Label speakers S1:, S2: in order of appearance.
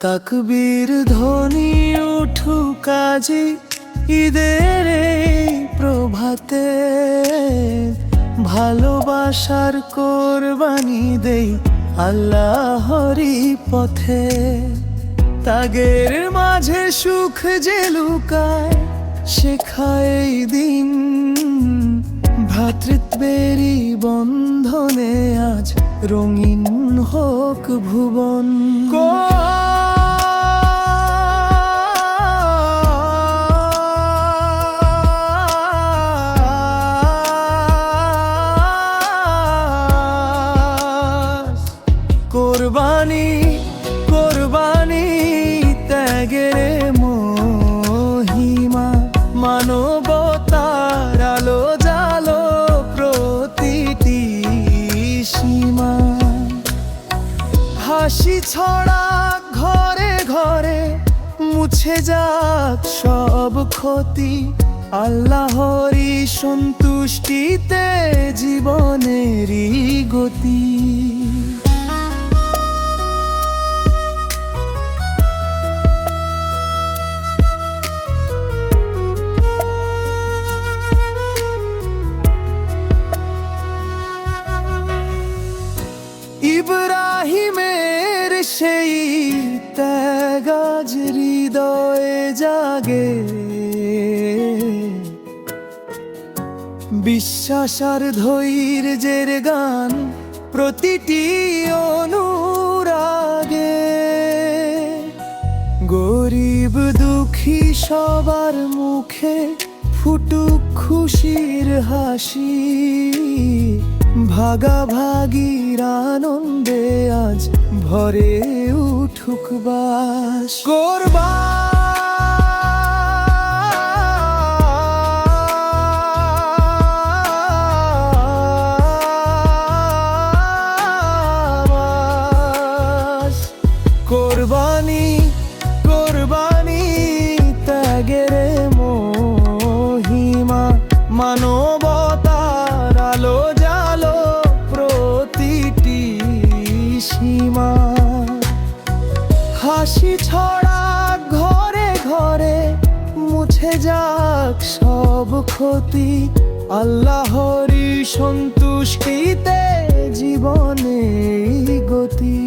S1: তাকবীর ধ্বনি উঠুক আজি ঈদের এই প্রভাতে, ভালোবাসার কোরবানি দেই আল্লাহরই পথে। ত্যাগের মাঝে সুখ যে লুকায় শেখায় এই দিন, ভ্রাতৃত্বেরই বন্ধনে আজ রঙিন হোক ভুবন। কোরবানি কোরবানি ত্যাগের মহিমা, মানবতার আলো জালো প্রতিটি সীমা। হাসি ছড়া ঘরে ঘরে মুছে যাক সব ক্ষতি, আল্লাহরই সন্তুষ্টিতে জীবনেরই গতি। ইব্রাহিমের সেই ত্যাগ আজ হৃদয়ে জাগে, বিশ্বাস আর ধৈর্যের গান প্রতিটি অনুরাগে। গরিব দুঃখী সবার মুখে ফুটুক খুশির হাসি, ভাগাভাগির আনন্দে আজ ভরে উঠুক বাস। কোরবানি কোরবানি ত্যাগের মহিমা, মানবতার আলো জালো প্রতিটি সীমা। হাসি ছড়া ঘরে ঘরে মুছে যাক সব ক্ষতি, আল্লাহরই সন্তুষ্টিতে জীবনে গতি।